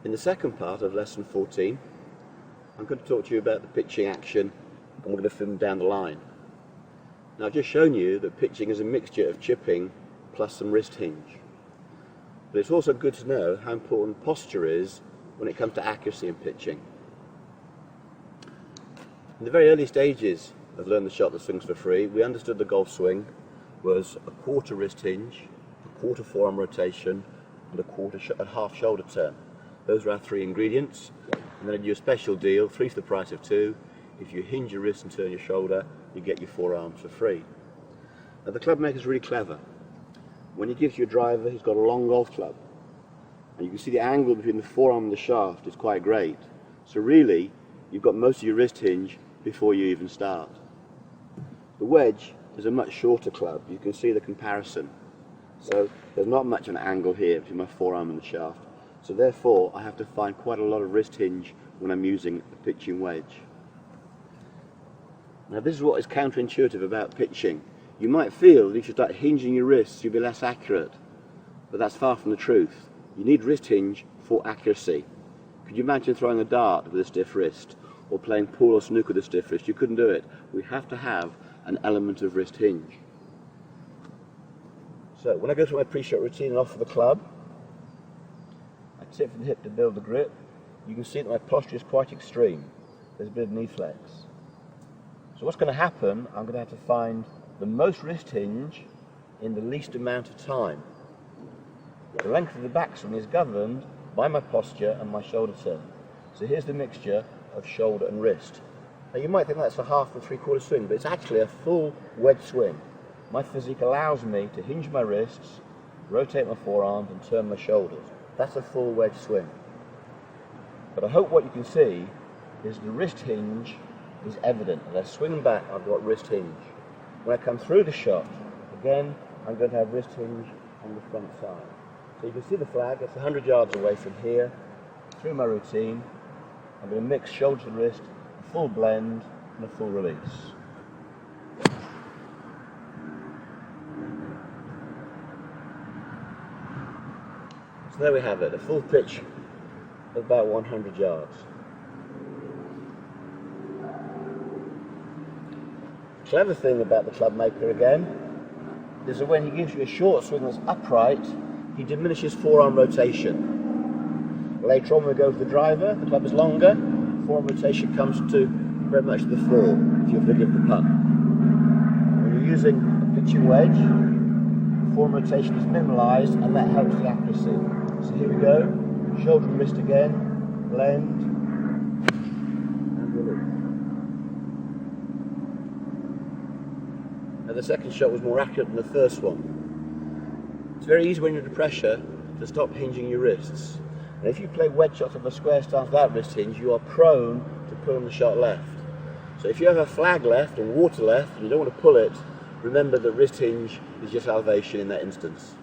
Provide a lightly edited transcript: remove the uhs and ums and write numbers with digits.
In the second part of lesson 14, I'm going to talk to you about the pitching action, and we're going to film down the line. Now, I've just shown you that pitching is a mixture of chipping plus some wrist hinge. But it's also good to know how important posture is when it comes to accuracy in pitching. In the very early stages of Learn the Shot That Swings for Free, we understood the golf swing was a quarter wrist hinge, a quarter forearm rotation, and a half shoulder turn. Those are our three ingredients. And then I do a special deal, 3 for the price of 2. If you hinge your wrist and turn your shoulder, you get your forearms for free. Now, the club maker's really clever. When he gives you a driver, he's got a long golf club. And you can see the angle between the forearm and the shaft is quite great. So really, you've got most of your wrist hinge before you even start. The wedge is a much shorter club. You can see the comparison. So there's not much of an angle here between my forearm and the shaft. So therefore, I have to find quite a lot of wrist hinge when I'm using a pitching wedge. Now, this is what is counterintuitive about pitching. You might feel that if you start hinging your wrists, you'll be less accurate. But that's far from the truth. You need wrist hinge for accuracy. Could you imagine throwing a dart with a stiff wrist, or playing pool or snooker with a stiff wrist? You couldn't do it. We have to have an element of wrist hinge. So when I go through my pre-shot routine and offer the club, I tip from the hip to build the grip. You can see that my posture is quite extreme. There's a bit of knee flex. So what's going to happen, I'm going to have to find the most wrist hinge in the least amount of time. The length of the backswing is governed by my posture and my shoulder turn. So here's the mixture of shoulder and wrist. Now, you might think that's a half and three-quarter swing, but it's actually a full wedge swing. My physique allows me to hinge my wrists, rotate my forearms and turn my shoulders. That's a full wedge swing. But I hope what you can see is the wrist hinge is evident. As I swing back, I've got wrist hinge. When I come through the shot, again, I'm going to have wrist hinge on the front side. So you can see the flag, it's 100 yards away from here. Through my routine, I'm going to mix shoulder to wrist, a full blend and a full release. So there we have it, a full pitch of about 100 yards. The clever thing about the club maker again is that when he gives you a short swing that's upright, he diminishes forearm rotation. Later on when we go to the driver, the club is longer, forearm rotation comes to very much the fore, if you'll forgive the pun. When you're using a pitching wedge, forearm rotation is minimalised and that helps the accuracy. So here we go, shoulder and wrist again, blend, and release. Now the second shot was more accurate than the first one. It's very easy when you're under pressure to stop hinging your wrists. And if you play wedge shots of a square stance without wrist hinge, you are prone to pulling the shot left. So if you have a flag left and water left and you don't want to pull it, remember that wrist hinge is just salvation in that instance.